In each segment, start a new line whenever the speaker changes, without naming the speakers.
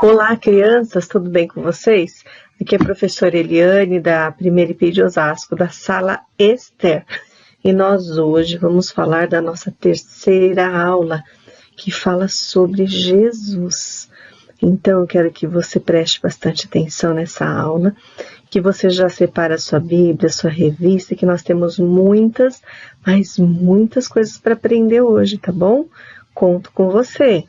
Olá, crianças, tudo bem com vocês? Aqui é a professora Eliane, da Primeira IP de Osasco, da Sala Esther. E nós hoje vamos falar da nossa terceira aula, que fala sobre Jesus. Então, eu quero que você preste bastante atenção nessa aula, que você já separa a sua Bíblia, a sua revista, que nós temos muitas, mas muitas coisas para aprender hoje, tá bom? Conto com você.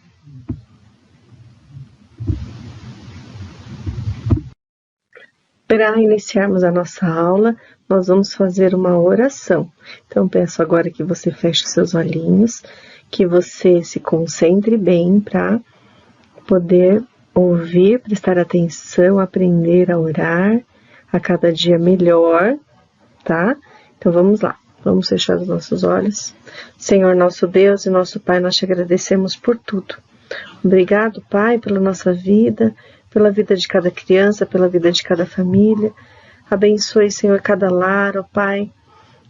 Para iniciarmos a nossa aula, nós vamos fazer uma oração. Então, peço agora que você feche seus olhinhos, que você se concentre bem para poder ouvir, prestar atenção, aprender a orar a cada dia melhor, tá? Então, vamos lá. Vamos fechar os nossos olhos. Senhor, nosso Deus e nosso Pai, nós te agradecemos por tudo. Obrigado, Pai, pela nossa vida, pela vida de cada criança, pela vida de cada família. Abençoe, Senhor, cada lar, ó Pai,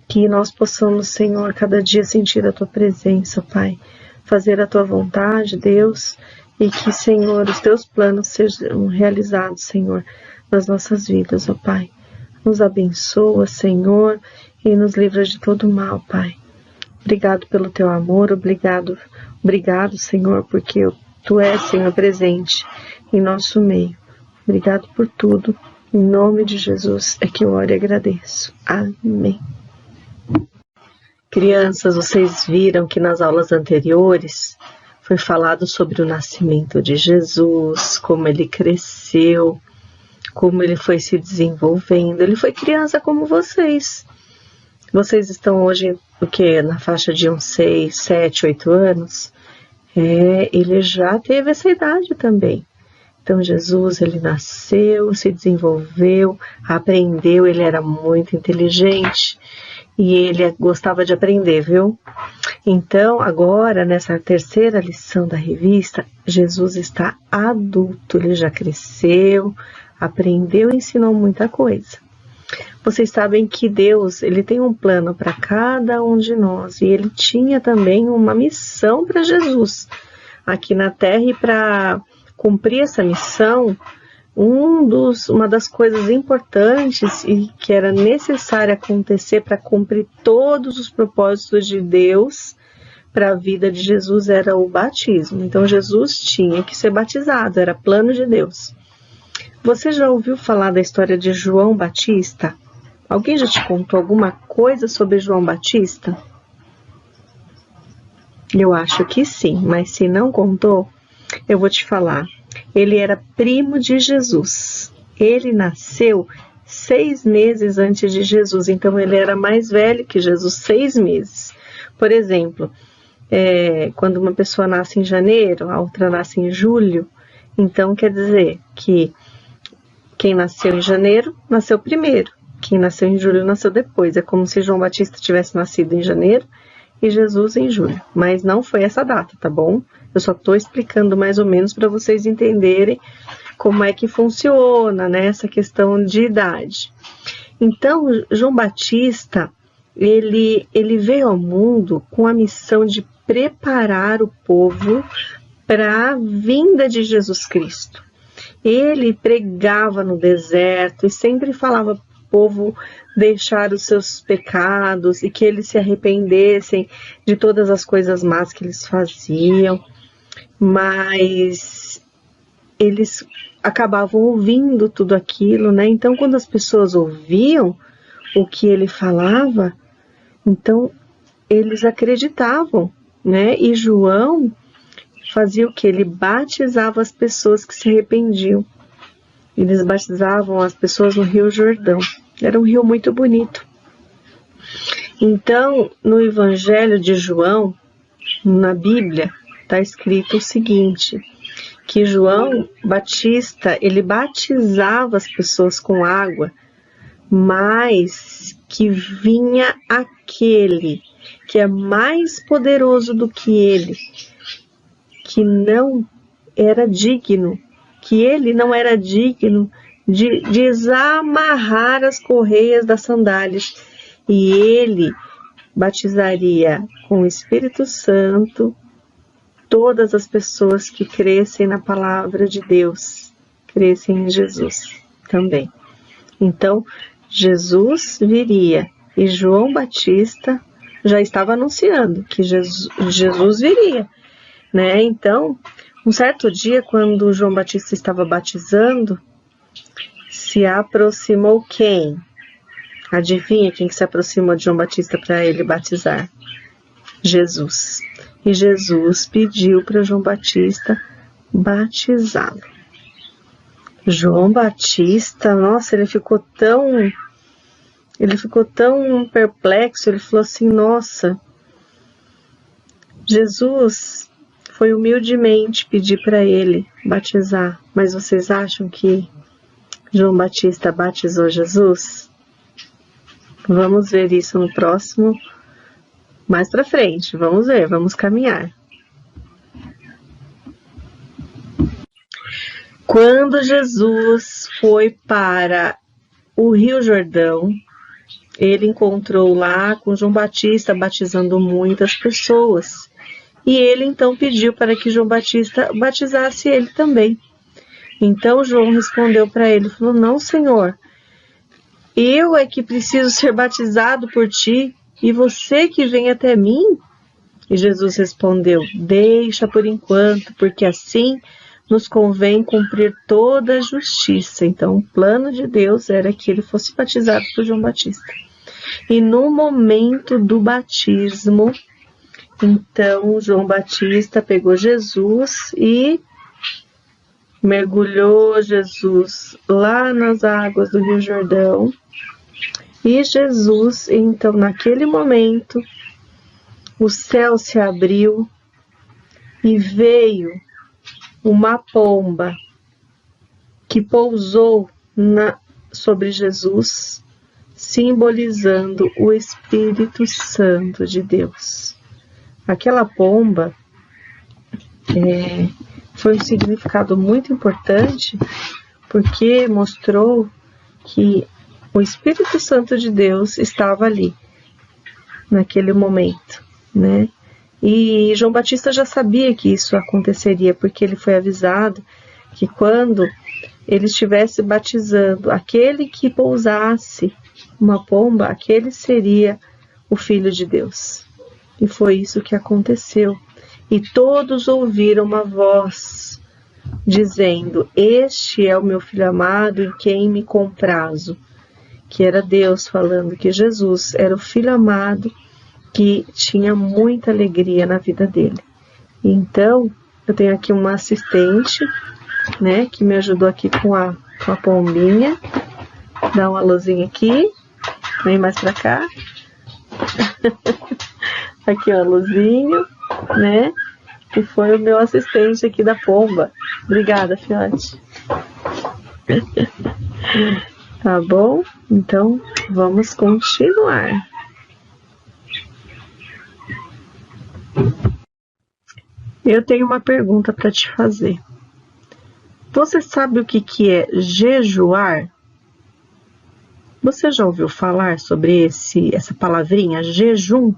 que nós possamos, Senhor, cada dia sentir a Tua presença, ó Pai, fazer a Tua vontade, Deus, e que, Senhor, os Teus planos sejam realizados, Senhor, nas nossas vidas, ó Pai. Nos abençoa, Senhor, e nos livra de todo mal, Pai. Obrigado pelo Teu amor, obrigado, Senhor, porque Tu és, Senhor, presente em nosso meio. Obrigado por tudo. Em nome de Jesus é que eu oro e agradeço. Amém. Crianças, vocês viram que nas aulas anteriores foi falado sobre o nascimento de Jesus, como ele cresceu, como ele foi se desenvolvendo. Ele foi criança como vocês. Vocês estão hoje, o quê? Na faixa de uns 6, 7, 8 anos? Ele já teve essa idade também. Então, Jesus, ele nasceu, se desenvolveu, aprendeu, ele era muito inteligente e ele gostava de aprender, viu? Então, agora, nessa terceira lição da revista, Jesus está adulto, ele já cresceu, aprendeu e ensinou muita coisa. Vocês sabem que Deus, ele tem um plano para cada um de nós e ele tinha também uma missão para Jesus aqui na Terra, e para cumprir essa missão, uma das coisas importantes e que era necessária acontecer para cumprir todos os propósitos de Deus para a vida de Jesus era o batismo. Então Jesus tinha que ser batizado, era plano de Deus. Você já ouviu falar da história de João Batista? Alguém já te contou alguma coisa sobre João Batista? Eu acho que sim, mas se não contou, eu vou te falar. Ele era primo de Jesus. Ele nasceu 6 meses antes de Jesus, então ele era mais velho que Jesus, 6 meses. Por exemplo, quando uma pessoa nasce em janeiro, a outra nasce em julho, então quer dizer que quem nasceu em janeiro, nasceu primeiro. Quem nasceu em julho, nasceu depois. É como se João Batista tivesse nascido em janeiro e Jesus em julho. Mas não foi essa data, tá bom? Eu só estou explicando mais ou menos para vocês entenderem como é que funciona, né, essa questão de idade. Então, João Batista, ele veio ao mundo com a missão de preparar o povo para a vinda de Jesus Cristo. Ele pregava no deserto e sempre falava para o povo deixar os seus pecados e que eles se arrependessem de todas as coisas más que eles faziam, mas eles acabavam ouvindo tudo aquilo, né? Então, quando as pessoas ouviam o que ele falava, então eles acreditavam, né? E João fazia o que? Ele batizava as pessoas que se arrependiam. Eles batizavam as pessoas no Rio Jordão. Era um rio muito bonito. Então, no Evangelho de João, na Bíblia, está escrito o seguinte, que João Batista, ele batizava as pessoas com água, mas que vinha aquele que é mais poderoso do que ele, que não era digno, que ele não era digno de desamarrar as correias das sandálias, e ele batizaria com o Espírito Santo todas as pessoas que crescem na palavra de Deus, crescem em Jesus também. Então, Jesus viria e João Batista já estava anunciando que Jesus viria, né? Então, um certo dia, quando João Batista estava batizando, se aproximou quem? Adivinha quem que se aproximou de João Batista para ele batizar? Jesus. E Jesus pediu para João Batista batizá-lo. João Batista, nossa, ele ficou tão perplexo, ele falou assim, nossa, Jesus foi humildemente pedir para ele batizar, mas vocês acham que João Batista batizou Jesus? Vamos ver isso no próximo, mais para frente, vamos ver, vamos caminhar. Quando Jesus foi para o Rio Jordão, ele encontrou lá com João Batista batizando muitas pessoas. E ele então pediu para que João Batista batizasse ele também. Então João respondeu para ele, falou, não, Senhor, eu é que preciso ser batizado por ti, e você que vem até mim? E Jesus respondeu, deixa por enquanto, porque assim nos convém cumprir toda a justiça. Então o plano de Deus era que ele fosse batizado por João Batista. E no momento do batismo, então João Batista pegou Jesus e mergulhou Jesus lá nas águas do Rio Jordão. E Jesus, então, naquele momento, o céu se abriu e veio uma pomba que pousou sobre Jesus, simbolizando o Espírito Santo de Deus. Aquela pomba foi um significado muito importante, porque mostrou que o Espírito Santo de Deus estava ali, naquele momento, né? E João Batista já sabia que isso aconteceria, porque ele foi avisado que quando ele estivesse batizando aquele que pousasse uma pomba, aquele seria o Filho de Deus. E foi isso que aconteceu. E todos ouviram uma voz dizendo, este é o meu Filho amado em quem me comprazo. Que era Deus falando que Jesus era o Filho amado que tinha muita alegria na vida dele. Então, eu tenho aqui uma assistente, né, que me ajudou aqui com a pombinha. Dá uma luzinha aqui, vem mais pra cá. Aqui, ó, luzinho, né, que foi o meu assistente aqui da pomba. Obrigada, filhote. Tá bom? Então, vamos continuar. Eu tenho uma pergunta para te fazer. Você sabe o que é jejuar? Você já ouviu falar sobre essa palavrinha, jejum?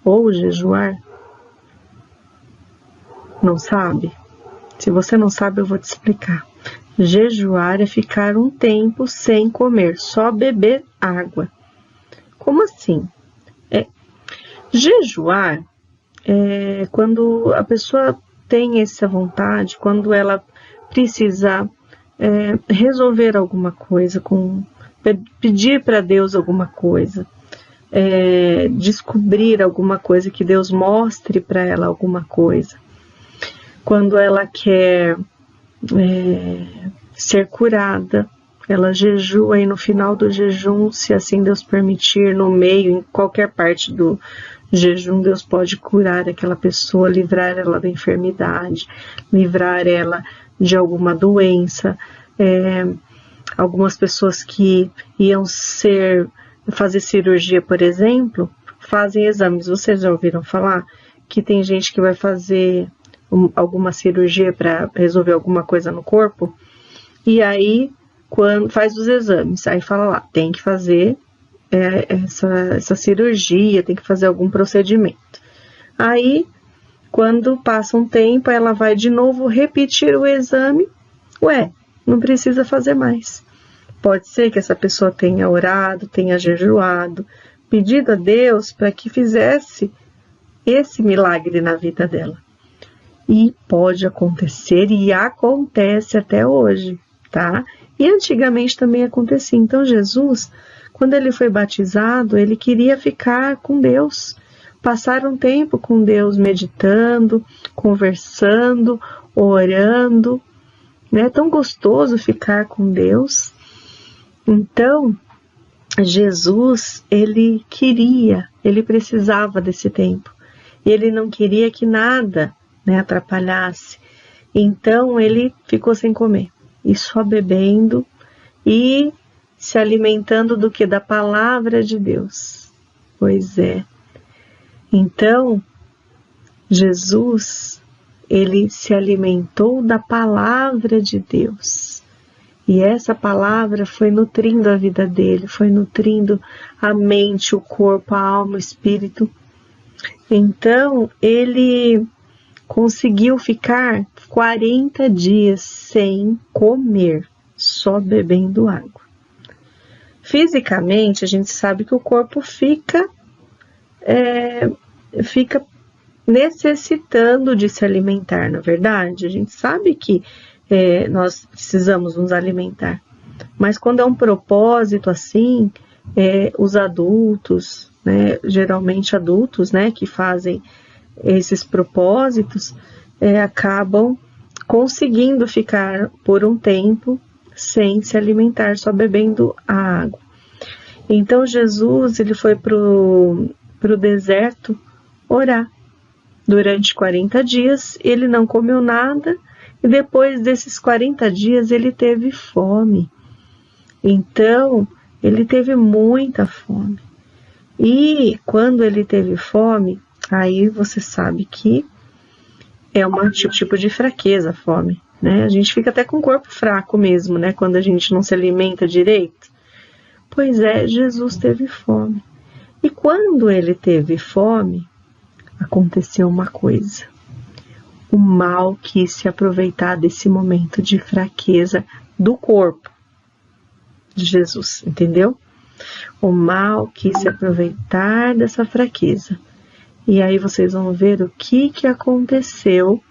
Ou jejuar? Não sabe? Se você não sabe, eu vou te explicar. Jejuar é ficar um tempo sem comer, só beber água. Como assim? Jejuar é quando a pessoa tem essa vontade, quando ela precisa resolver alguma coisa, pedir para Deus alguma coisa, descobrir alguma coisa, que Deus mostre para ela alguma coisa. Quando ela quer ser curada, ela jejua e no final do jejum, se assim Deus permitir, no meio, em qualquer parte do jejum, Deus pode curar aquela pessoa, livrar ela da enfermidade, livrar ela de alguma doença. Algumas pessoas que iam fazer cirurgia, por exemplo, fazem exames. Vocês já ouviram falar que tem gente que vai fazer alguma cirurgia para resolver alguma coisa no corpo? E aí, quando faz os exames, aí fala lá, tem que fazer essa cirurgia, tem que fazer algum procedimento. Aí, Quando passa um tempo, ela vai de novo repetir o exame. Ué, não precisa fazer mais. Pode ser que essa pessoa tenha orado, tenha jejuado, pedido a Deus para que fizesse esse milagre na vida dela. E pode acontecer, e acontece até hoje, tá? E antigamente também acontecia. Então Jesus, quando ele foi batizado, ele queria ficar com Deus, passar um tempo com Deus, meditando, conversando, orando, né? É tão gostoso ficar com Deus. Então, Jesus, ele precisava desse tempo. E ele não queria que nada, né, atrapalhasse. Então, ele ficou sem comer. E só bebendo e se alimentando do que? Da palavra de Deus. Pois é. Então, Jesus, ele se alimentou da palavra de Deus. E essa palavra foi nutrindo a vida dele, foi nutrindo a mente, o corpo, a alma, o espírito. Então, ele conseguiu ficar 40 dias sem comer, só bebendo água. Fisicamente, a gente sabe que o corpo fica necessitando de se alimentar, na verdade. A gente sabe que nós precisamos nos alimentar. Mas quando é um propósito assim, os adultos, né, geralmente adultos, né, que fazem esses propósitos, acabam conseguindo ficar por um tempo sem se alimentar, só bebendo a água. Então Jesus, ele foi pro deserto orar. Durante 40 dias ele não comeu nada e depois desses 40 dias ele teve fome. Então ele teve muita fome. E quando ele teve fome, aí você sabe que é um tipo de fraqueza a fome, né? A gente fica até com o corpo fraco mesmo, né? Quando a gente não se alimenta direito. Pois é, Jesus teve fome. E quando ele teve fome, aconteceu uma coisa. O mal quis se aproveitar desse momento de fraqueza do corpo de Jesus, entendeu? O mal quis se aproveitar dessa fraqueza. E aí vocês vão ver o que aconteceu,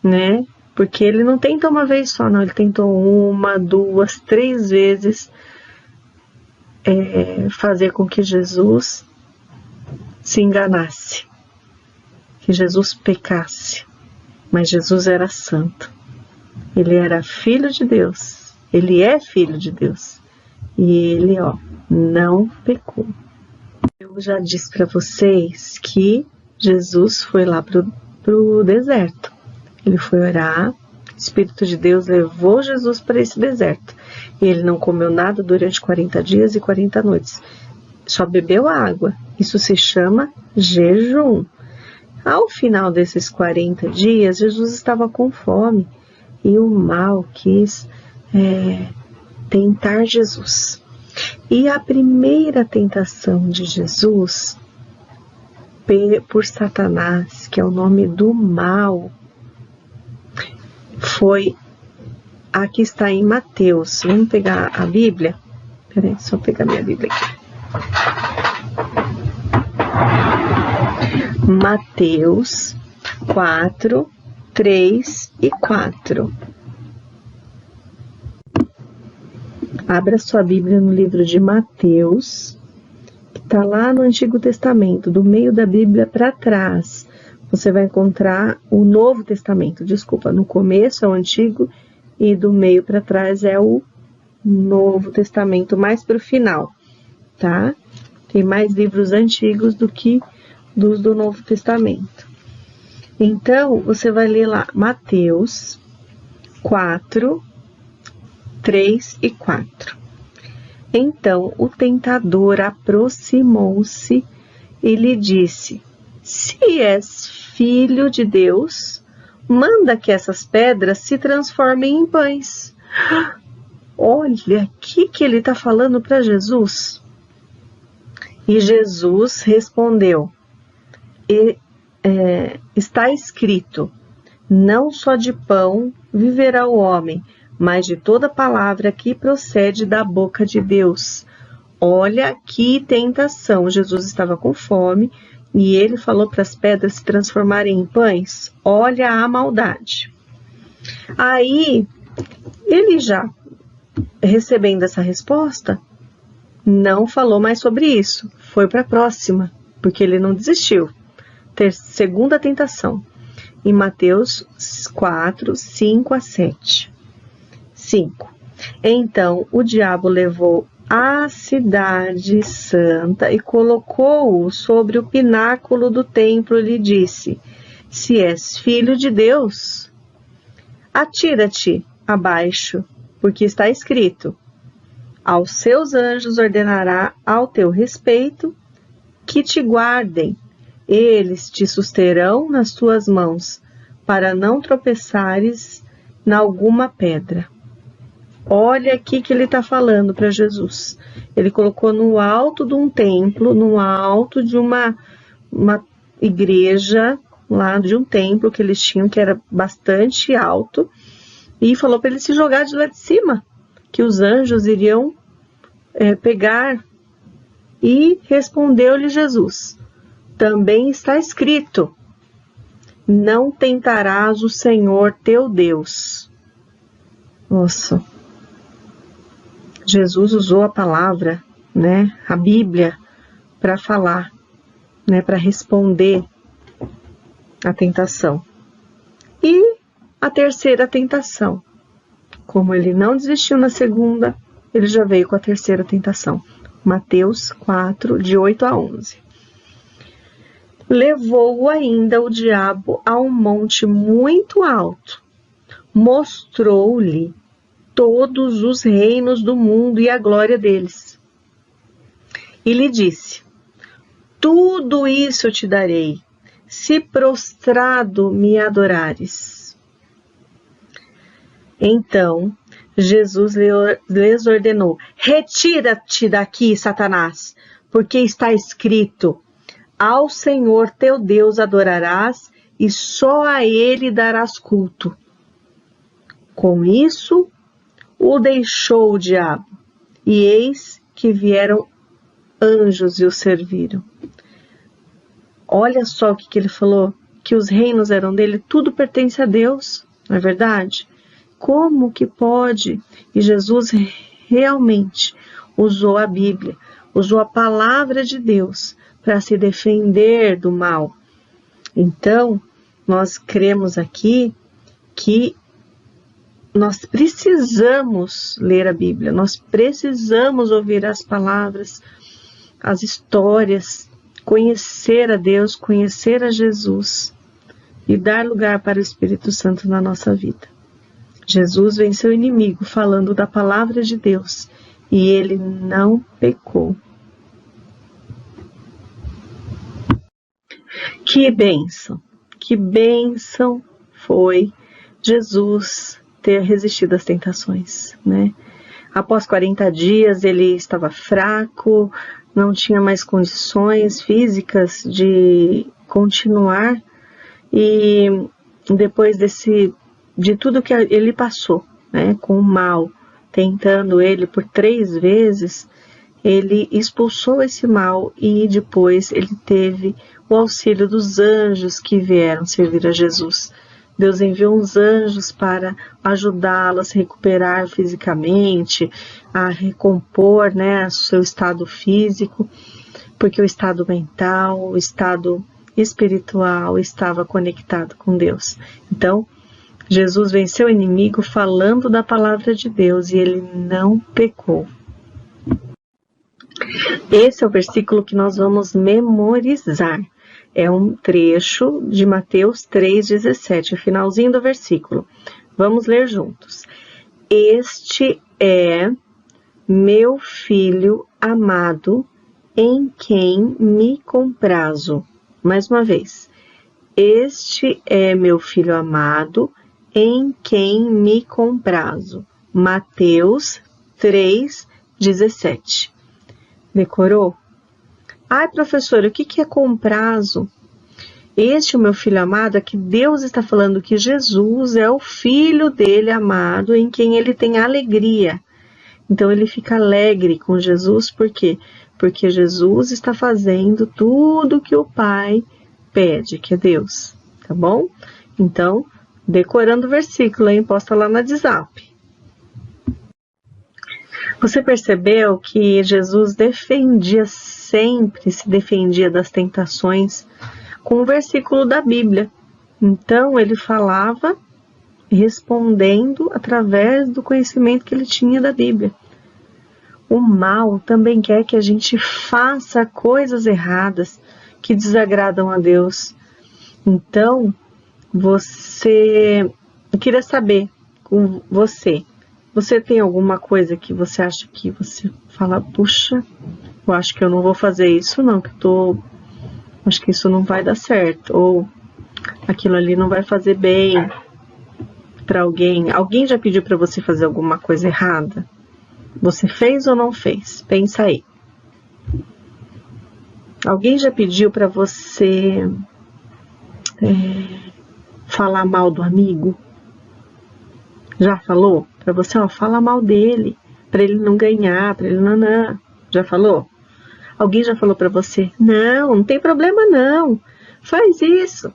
né? Porque ele não tentou uma vez só, não. Ele tentou 1, 2, 3 vezes fazer com que Jesus se enganasse, que Jesus pecasse. Mas Jesus era santo. Ele era filho de Deus. Ele é filho de Deus. E ele, não pecou. Eu já disse para vocês que Jesus foi lá pro deserto. Ele foi orar, o Espírito de Deus levou Jesus para esse deserto. E ele não comeu nada durante 40 dias e 40 noites. Só bebeu água. Isso se chama jejum. Ao final desses 40 dias, Jesus estava com fome. E o mal quis tentar Jesus. E a primeira tentação de Jesus por Satanás, que é o nome do mal, foi a que está em Mateus. Vamos pegar a Bíblia? Peraí, só pegar minha Bíblia aqui. Mateus 4, 3 e 4. Abra sua Bíblia no livro de Mateus, que está lá no Antigo Testamento, do meio da Bíblia para trás. Você vai encontrar o Novo Testamento, desculpa, no começo é o Antigo e do meio para trás é o Novo Testamento, mais para o final, tá? Tem mais livros antigos do que dos do Novo Testamento. Então, você vai ler lá Mateus 4, 3 e 4. Então o tentador aproximou-se e lhe disse: se és filho de Deus, manda que essas pedras se transformem em pães. Olha aqui que ele está falando para Jesus. E Jesus respondeu: está escrito: não só de pão viverá o homem, mas de toda palavra que procede da boca de Deus. Olha que tentação! Jesus estava com fome e ele falou para as pedras se transformarem em pães. Olha a maldade. Aí, ele já recebendo essa resposta, não falou mais sobre isso. Foi para a próxima, porque ele não desistiu. Segunda tentação, em Mateus 4, 5 a 7. 5. Então o diabo levou a cidade santa e colocou-o sobre o pináculo do templo e lhe disse: se és filho de Deus, atira-te abaixo, porque está escrito: aos seus anjos ordenará ao teu respeito que te guardem, eles te susterão nas tuas mãos, para não tropeçares em alguma pedra. Olha aqui que ele está falando para Jesus. Ele colocou no alto de um templo, no alto de uma igreja, lá de um templo que eles tinham, que era bastante alto, e falou para ele se jogar de lá de cima, que os anjos iriam pegar. E respondeu-lhe Jesus: também está escrito: não tentarás o Senhor teu Deus. Nossa, Jesus usou a palavra, a Bíblia, para falar, para responder a tentação. E a terceira tentação, como ele não desistiu na segunda, ele já veio com a terceira tentação. Mateus 4, de 8 a 11. Levou-o ainda o diabo a um monte muito alto, mostrou-lhe todos os reinos do mundo e a glória deles. E lhe disse: tudo isso eu te darei, se prostrado me adorares. Então Jesus lhes ordenou: retira-te daqui, Satanás, porque está escrito: ao Senhor teu Deus adorarás e só a ele darás culto. Com isso, o deixou o diabo, e eis que vieram anjos e o serviram. Olha só o que ele falou, que os reinos eram dele, tudo pertence a Deus, não é verdade? Como que pode? E Jesus realmente usou a Bíblia, usou a palavra de Deus para se defender do mal. Então, nós cremos aqui que nós precisamos ler a Bíblia, nós precisamos ouvir as palavras, as histórias, conhecer a Deus, conhecer a Jesus e dar lugar para o Espírito Santo na nossa vida. Jesus venceu o inimigo falando da palavra de Deus e ele não pecou. Que bênção foi Jesus ter resistido às tentações, Após 40 dias ele estava fraco, não tinha mais condições físicas de continuar, e depois de tudo que ele passou, com o mal, tentando ele por 3 vezes, ele expulsou esse mal e depois ele teve o auxílio dos anjos que vieram servir a Jesus. Deus enviou uns anjos para ajudá-lo a se recuperar fisicamente, a recompor, seu estado físico, porque o estado mental, o estado espiritual estava conectado com Deus. Então, Jesus venceu o inimigo falando da palavra de Deus e ele não pecou. Esse é o versículo que nós vamos memorizar. É um trecho de Mateus 3,17, o finalzinho do versículo. Vamos ler juntos. Este é meu filho amado, em quem me comprazo. Mais uma vez. Este é meu filho amado, em quem me comprazo. Mateus 3,17. Decorou? Ai, professora, o que é comprazo? Este, o meu filho amado, é que Deus está falando que Jesus é o filho dele amado, em quem ele tem alegria. Então ele fica alegre com Jesus, por quê? Porque Jesus está fazendo tudo que o Pai pede, que é Deus, tá bom? Então, decorando o versículo, hein? Posta lá no WhatsApp. Você percebeu que Jesus sempre se defendia das tentações com um versículo da Bíblia. Então, ele falava respondendo através do conhecimento que ele tinha da Bíblia. O mal também quer que a gente faça coisas erradas que desagradam a Deus. Então, eu queria saber com você tem alguma coisa que você acha que você fala, puxa, eu acho que eu não vou fazer isso não, acho que isso não vai dar certo, ou aquilo ali não vai fazer bem para alguém. Alguém já pediu para você fazer alguma coisa errada? Você fez ou não fez? Pensa aí. Alguém já pediu para você falar mal do amigo? Já falou? Para você, fala mal dele, para ele não ganhar, para ele não. Já falou? Alguém já falou para você? Não tem problema não. Faz isso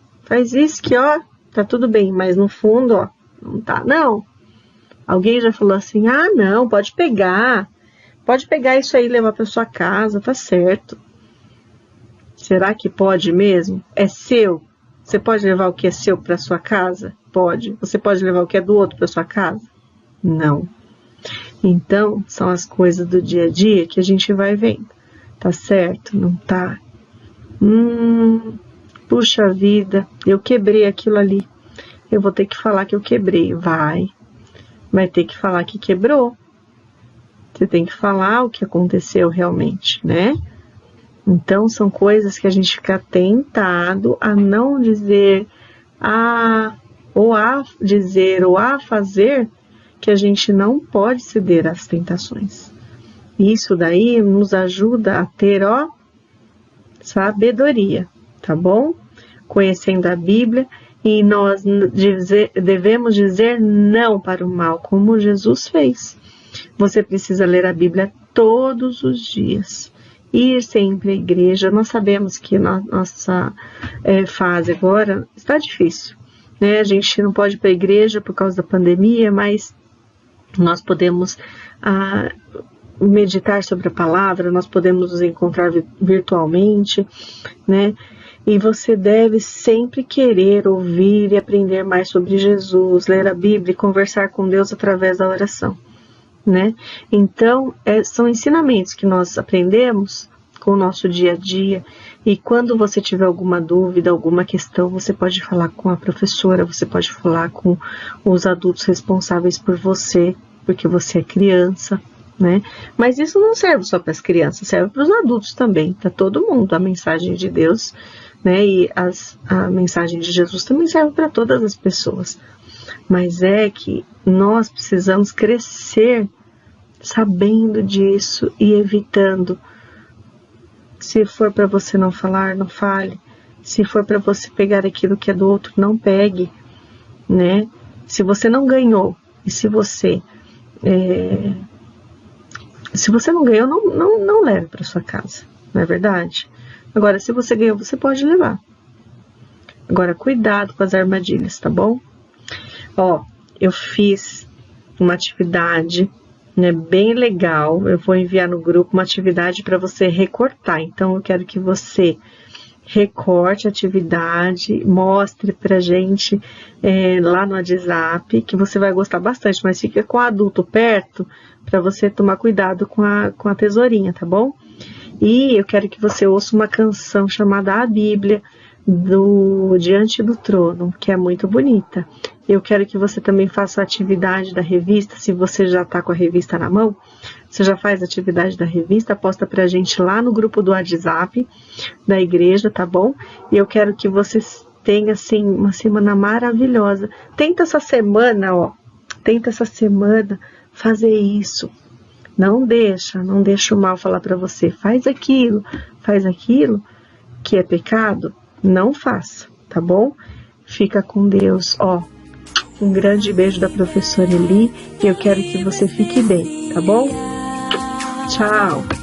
que, tá tudo bem, mas no fundo, não tá, não. Alguém já falou assim, não, pode pegar isso aí e levar para sua casa, tá certo. Será que pode mesmo? É seu? Você pode levar o que é seu para sua casa? Pode. Você pode levar o que é do outro para sua casa? Não. Então, são as coisas do dia a dia que a gente vai vendo. Tá certo? Não tá? Puxa vida, eu quebrei aquilo ali. Eu vou ter que falar que eu quebrei. Vai ter que falar que quebrou. Você tem que falar o que aconteceu realmente, né? Então, são coisas que a gente fica tentado a não dizer, ou a fazer, que a gente não pode ceder às tentações. Isso daí nos ajuda a ter, sabedoria, tá bom? Conhecendo a Bíblia, e nós devemos dizer não para o mal, como Jesus fez. Você precisa ler a Bíblia todos os dias, ir sempre à igreja. Nós sabemos que nossa fase agora está difícil, né? A gente não pode ir para a igreja por causa da pandemia, mas nós podemos meditar sobre a palavra, nós podemos nos encontrar virtualmente, né? E você deve sempre querer ouvir e aprender mais sobre Jesus, ler a Bíblia e conversar com Deus através da oração, né? Então, são ensinamentos que nós aprendemos com o nosso dia a dia, e quando você tiver alguma dúvida, alguma questão, você pode falar com a professora, você pode falar com os adultos responsáveis por você, porque você é criança, né? Mas isso não serve só para as crianças, serve para os adultos também, para todo mundo. A mensagem de Deus, né, e a mensagem de Jesus também serve para todas as pessoas. Mas é que nós precisamos crescer sabendo disso e evitando. Se for para você não falar, não fale. Se for para você pegar aquilo que é do outro, não pegue, né? Se você não ganhou, e se você não ganhou, não leve para sua casa, não é verdade? Agora, se você ganhou, você pode levar. Agora, cuidado com as armadilhas, tá bom? Eu fiz uma atividade, né, bem legal. Eu vou enviar no grupo uma atividade para você recortar. Então, eu quero que você recorte a atividade, mostre pra gente lá no WhatsApp, que você vai gostar bastante, mas fica com o adulto perto para você tomar cuidado com a tesourinha, tá bom? E eu quero que você ouça uma canção chamada A Bíblia, do Diante do Trono, que é muito bonita. Eu quero que você também faça a atividade da revista. Se você já está com a revista na mão, você já faz a atividade da revista, posta pra gente lá no grupo do WhatsApp da igreja, tá bom? E eu quero que você tenha, assim, uma semana maravilhosa. Tenta essa semana fazer isso. Não deixa o mal falar pra você, faz aquilo que é pecado, Não faça, tá bom? Fica com Deus. Ó, um grande beijo da professora Eli e eu quero que você fique bem, tá bom? Tchau!